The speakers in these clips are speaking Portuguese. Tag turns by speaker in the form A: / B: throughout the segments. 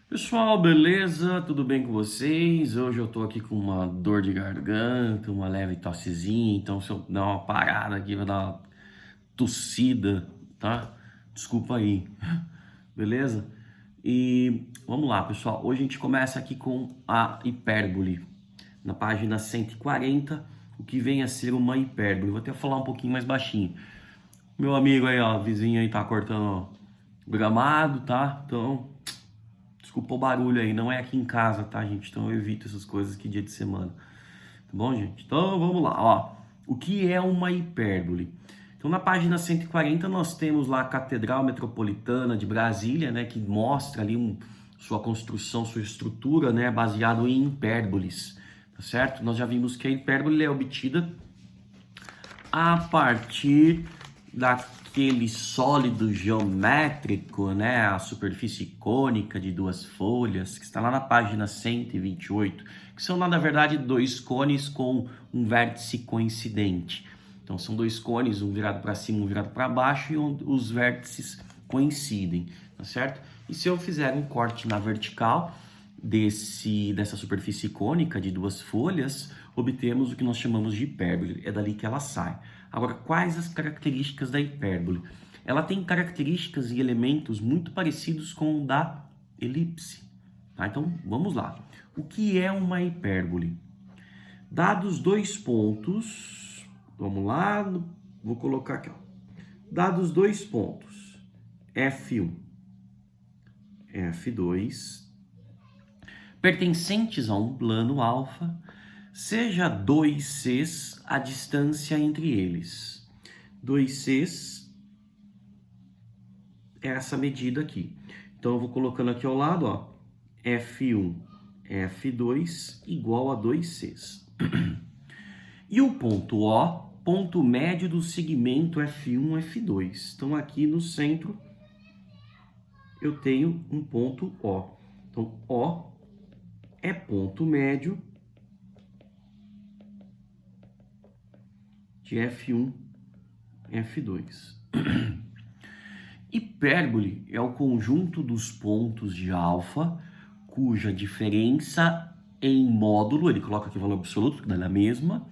A: Pessoal, beleza? Tudo bem com vocês? Hoje eu tô aqui com uma dor de garganta, uma leve tossezinha, então se eu dar uma parada aqui, vai dar uma tossida, tá? Desculpa aí, beleza? E vamos lá, pessoal. Hoje a gente começa aqui com a hipérbole. Na página 140, o que vem a ser uma hipérbole. Vou até falar um pouquinho mais baixinho. Meu amigo aí, ó, vizinho aí tá cortando gramado, tá? Então, desculpa o barulho aí, não é aqui em casa, tá, gente? Então eu evito essas coisas aqui dia de semana. Tá bom, gente? Então vamos lá, ó. O que é uma hipérbole? Então na página 140 nós temos lá a Catedral Metropolitana de Brasília, né, que mostra ali sua construção, sua estrutura, né, baseado em hipérboles, tá certo? Nós já vimos que a hipérbole é obtida a partir daquele sólido geométrico, né, a superfície cônica de duas folhas, que está lá na página 128, que são, na verdade, dois cones com um vértice coincidente. Então, são dois cones, um virado para cima, um virado para baixo, e os vértices coincidem, tá certo? E se eu fizer um corte na vertical dessa superfície cônica de duas folhas, obtemos o que nós chamamos de hipérbole. É dali que ela sai. Agora, quais as características da hipérbole? Ela tem características e elementos muito parecidos com o da elipse. Tá? Então, vamos lá. O que é uma hipérbole? Dados dois pontos, vamos lá, vou colocar aqui, ó. Dados dois pontos, F1, F2, pertencentes a um plano alfa, seja 2cs a distância entre eles. 2cs é essa medida aqui. Então, eu vou colocando aqui ao lado, ó, F1, F2 igual a 2cs. E o ponto O, ponto médio do segmento F1, F2. Então, aqui no centro, eu tenho um ponto O. Então, O é ponto médio de F1, F2. Hipérbole é o conjunto dos pontos de alfa, cuja diferença em módulo, ele coloca aqui o valor absoluto, que dá na mesma,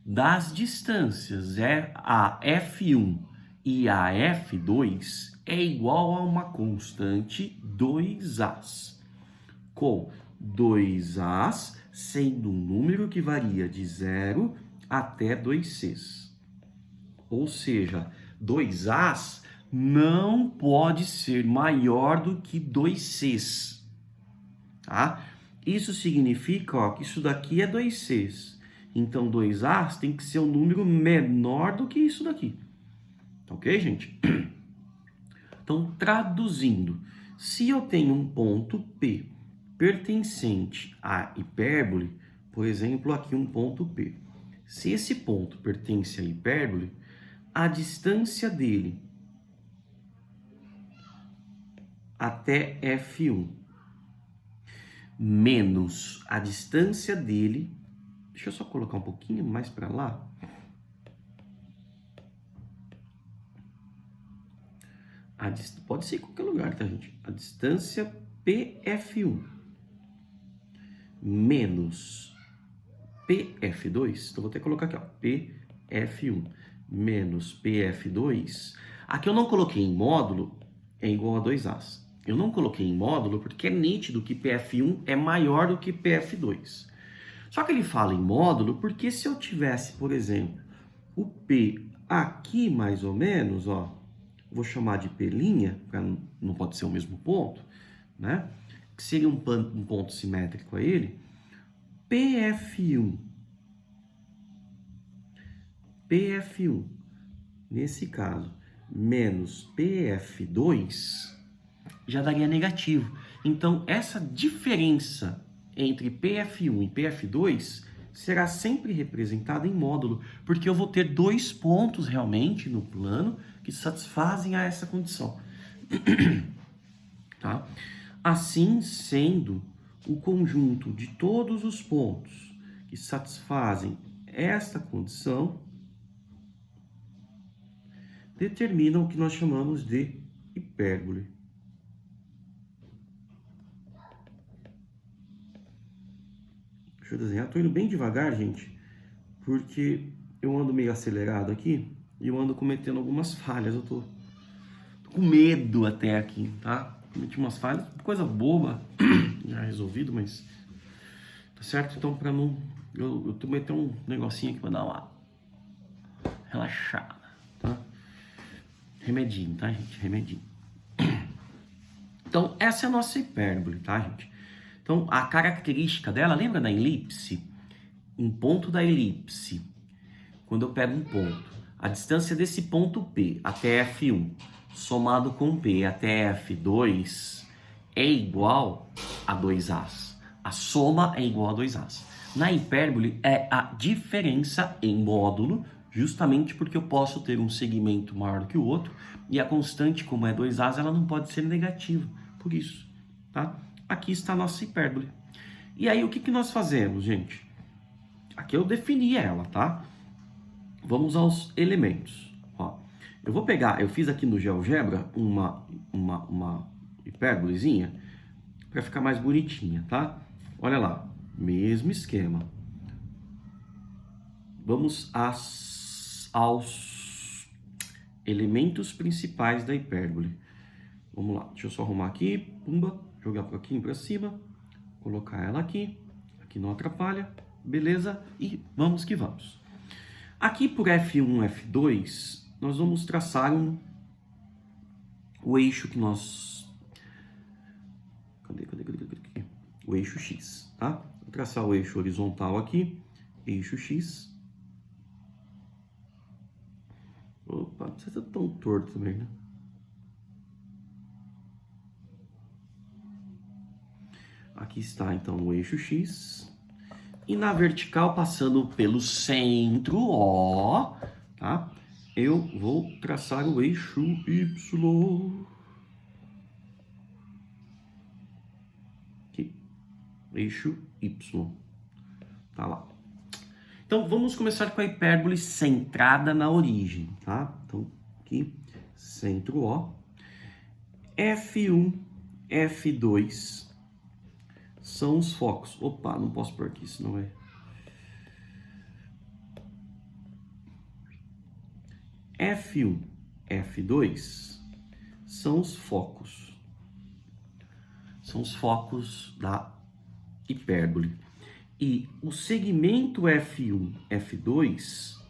A: das distâncias a F1 e a F2 é igual a uma constante 2As, com 2As sendo um número que varia de 0 até 2Cs. Ou seja, 2As não pode ser maior do que 2Cs. Tá? Isso significa, ó, que isso daqui é 2Cs. Então, 2As tem que ser um número menor do que isso daqui. Ok, gente? Então, traduzindo, se eu tenho um ponto P pertencente à hipérbole, por exemplo, aqui um ponto P. Se esse ponto pertence à hipérbole, a distância dele até F1 menos a distância dele, deixa eu só colocar um pouquinho mais para lá, pode ser em qualquer lugar, tá, gente? A distância PF1 menos PF2, então vou até colocar aqui, ó, PF1 menos PF2, aqui eu não coloquei em módulo, é igual a 2As. Eu não coloquei em módulo porque é nítido que PF1 é maior do que PF2. Só que ele fala em módulo porque se eu tivesse, por exemplo, o P aqui mais ou menos, ó, vou chamar de P', não pode ser o mesmo ponto, né? Que seria um ponto simétrico a ele. PF1, nesse caso, menos PF2, já daria negativo. Então, essa diferença entre PF1 e PF2 será sempre representada em módulo, porque eu vou ter dois pontos realmente no plano que satisfazem a essa condição. Tá? Assim sendo, o conjunto de todos os pontos que satisfazem esta condição determina o que nós chamamos de hipérbole. Deixa eu desenhar. Tô indo bem devagar, gente, porque eu ando meio acelerado aqui e eu ando cometendo algumas falhas. Eu tô com medo até aqui, tá? Cometi umas falhas, coisa boba, já resolvido, mas tá certo? Então, pra não... Eu tô metendo um negocinho aqui pra dar uma relaxada, tá? Remedinho, tá, gente? Remedinho. Então, essa é a nossa hipérbole, tá, gente? Então, a característica dela, lembra da elipse? Um ponto da elipse, quando eu pego um ponto, a distância desse ponto P até F1, somado com P até F2, é igual a 2As. A soma é igual a 2As. Na hipérbole, é a diferença em módulo, justamente porque eu posso ter um segmento maior que o outro, e a constante, como é 2As, ela não pode ser negativa. Por isso, tá? Aqui está a nossa hipérbole. E aí, o que nós fazemos, gente? Aqui eu defini ela, tá? Vamos aos elementos. Ó, eu vou pegar, eu fiz aqui no GeoGebra uma hipérbolezinha para ficar mais bonitinha, tá? Olha lá, mesmo esquema. Vamos aos elementos principais da hipérbole. Vamos lá, deixa eu só arrumar aqui, pumba, jogar um pouquinho para cima, colocar ela aqui, aqui não atrapalha, beleza? E vamos que vamos. Aqui por F1, F2, nós vamos traçar o eixo que nós... Cadê? O eixo X, tá? Vou traçar o eixo horizontal aqui, eixo X. Opa, não precisa ser tão torto também, né? Aqui está, então, o eixo X. E na vertical, passando pelo centro, ó, tá? Eu vou traçar o eixo Y. Aqui. Eixo Y. Tá lá. Então, vamos começar com a hipérbole centrada na origem, tá? Então, aqui, centro O. F1, F2... são os focos. Opa, não posso pôr aqui, senão é... F1, F2 são os focos. São os focos da hipérbole. E o segmento F1, F2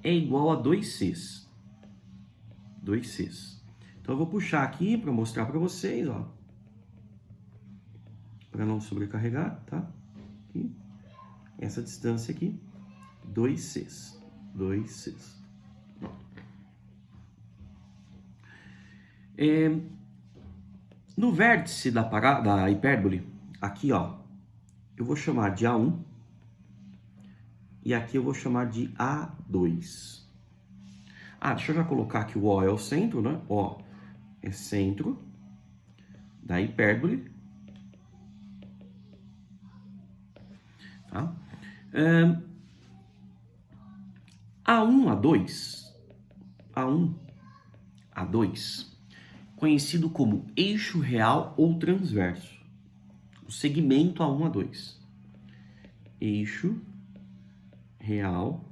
A: é igual a 2Cs. 2Cs. Então eu vou puxar aqui para mostrar para vocês, ó. Para não sobrecarregar, tá? Aqui. Essa distância aqui, 2Cs. 2Cs. No vértice da hipérbole, aqui, ó, eu vou chamar de A1 e aqui eu vou chamar de A2. Ah, deixa eu já colocar que o O é o centro, né? O é centro da hipérbole. Tá? A1, A2, conhecido como eixo real ou transverso. O segmento A1, A2. Eixo real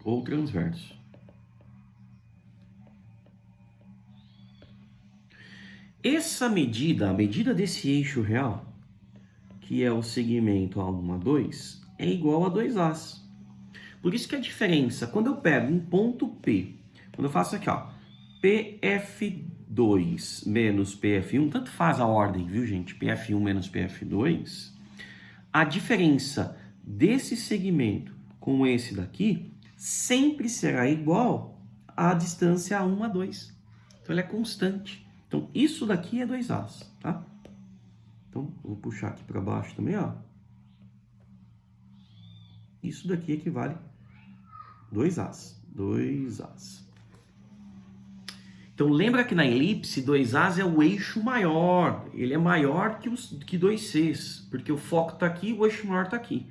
A: ou transverso. Essa medida, a medida desse eixo real, que é o segmento A1, A2, é igual a 2As. Por isso que a diferença, quando eu pego um ponto P, quando eu faço aqui, ó, PF2 menos PF1, tanto faz a ordem, viu, gente? PF1 menos PF2, a diferença desse segmento com esse daqui sempre será igual à distância A1, A2. Então, ele é constante. Então, isso daqui é 2As, tá? Então, vou puxar aqui para baixo também, ó. Isso daqui equivale 2As. 2As. Então, lembra que na elipse, 2As é o eixo maior. Ele é maior que 2Cs, porque o foco está aqui e o eixo maior está aqui.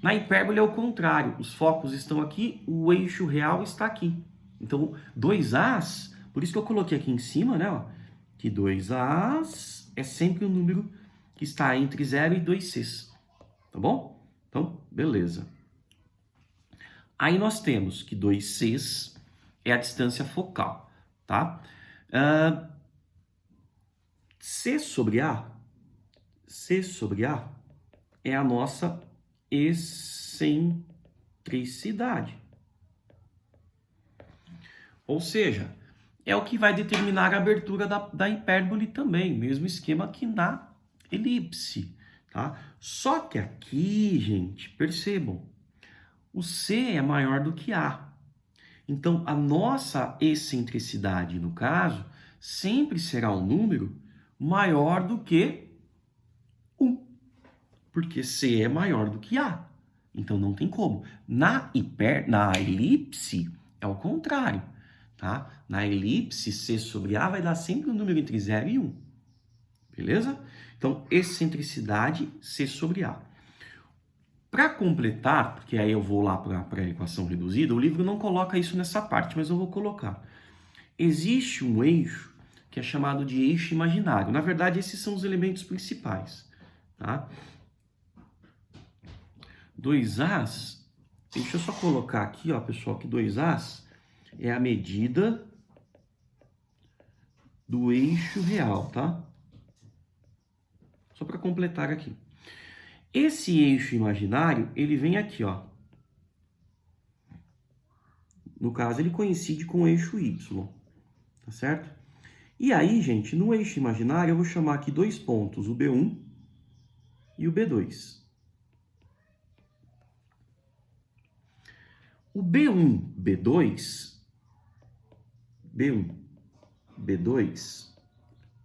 A: Na hipérbole é o contrário, os focos estão aqui, o eixo real está aqui. Então, 2As, por isso que eu coloquei aqui em cima, né, ó, que 2As é sempre um número que está entre 0 e 2Cs, tá bom? Então, beleza. Aí nós temos que 2Cs é a distância focal, tá? C sobre A é a nossa excentricidade. Ou seja, é o que vai determinar a abertura da hipérbole também, mesmo esquema que na elipse, tá? Só que aqui, gente, percebam, o C é maior do que A. Então, a nossa excentricidade, no caso, sempre será um número maior do que 1, porque C é maior do que A. Então, não tem como. Na elipse, é o contrário. Tá? Na elipse, C sobre A vai dar sempre um número entre 0 e 1. Beleza? Então, excentricidade, C sobre A. Para completar, porque aí eu vou lá para a equação reduzida, o livro não coloca isso nessa parte, mas eu vou colocar. Existe um eixo que é chamado de eixo imaginário. Na verdade, esses são os elementos principais. Tá? 2As, deixa eu só colocar aqui, ó, pessoal, que 2As é a medida do eixo real, tá? Só para completar aqui. Esse eixo imaginário, ele vem aqui, ó. No caso, ele coincide com o eixo Y, tá certo? E aí, gente, no eixo imaginário, eu vou chamar aqui dois pontos, o B1 e o B2. O B1, B2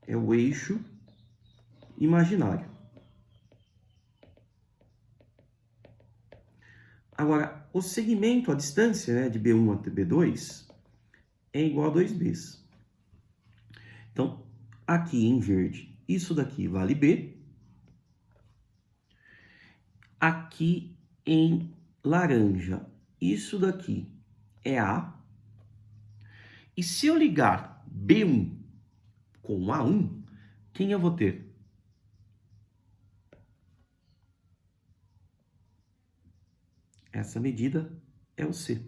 A: é o eixo imaginário. Agora, o segmento, a distância, né, de B1 até B2 é igual a 2Bs. Então, aqui em verde, isso daqui vale B. Aqui em laranja, isso daqui é A. E se eu ligar B1 com A1, quem eu vou ter? Essa medida é o C.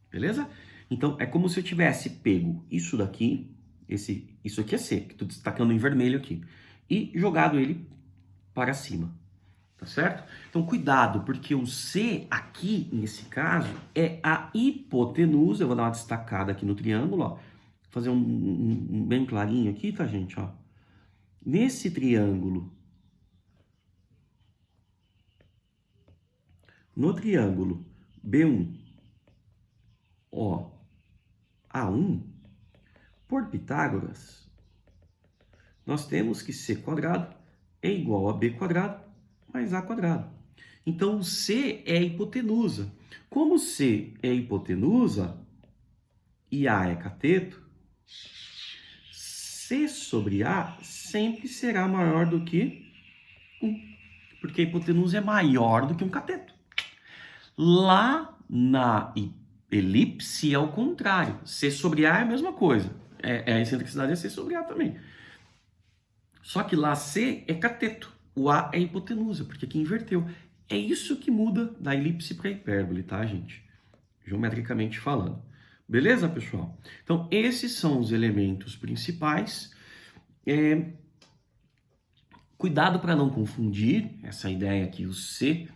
A: Beleza? Então, é como se eu tivesse pego isso daqui, isso aqui é C, que estou destacando em vermelho aqui, e jogado ele para cima. Tá certo? Então, cuidado, porque o C aqui, nesse caso, é a hipotenusa. Eu vou dar uma destacada aqui no triângulo, ó. Vou fazer um bem clarinho aqui, tá, gente? Ó. Nesse triângulo, no triângulo B1, ó, A1, por Pitágoras, nós temos que C quadrado é igual a B quadrado mais A quadrado. Então, o C é a hipotenusa. Como C é hipotenusa e A é cateto, C sobre A sempre será maior do que 1, porque a hipotenusa é maior do que um cateto. Lá na elipse é o contrário. C sobre A é a mesma coisa. A excentricidade é C sobre A também. Só que lá C é cateto. O A é hipotenusa, porque aqui inverteu. É isso que muda da elipse para a hipérbole, tá, gente? Geometricamente falando. Beleza, pessoal? Então, esses são os elementos principais. Cuidado para não confundir essa ideia aqui, o C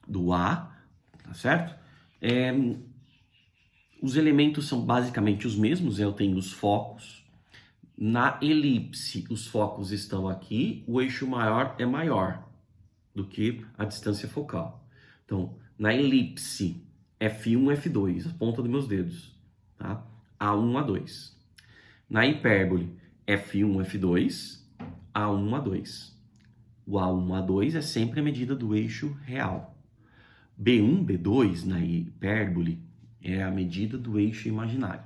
A: do A, tá certo? Os elementos são basicamente os mesmos, eu tenho os focos. Na elipse, os focos estão aqui, o eixo maior é maior do que a distância focal. Então, na elipse, F1, F2, a ponta dos meus dedos, tá? A1, A2. Na hipérbole, F1, F2, A1, A2. O A1, A2 é sempre a medida do eixo real. B1, B2, na hipérbole, é a medida do eixo imaginário.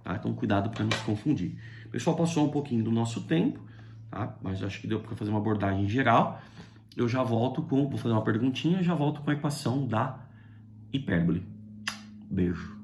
A: Tá? Então, cuidado para não se confundir. Pessoal, passou um pouquinho do nosso tempo, tá? Mas acho que deu para fazer uma abordagem geral. eu já volto vou fazer uma perguntinha e já volto com a equação da hipérbole. Beijo.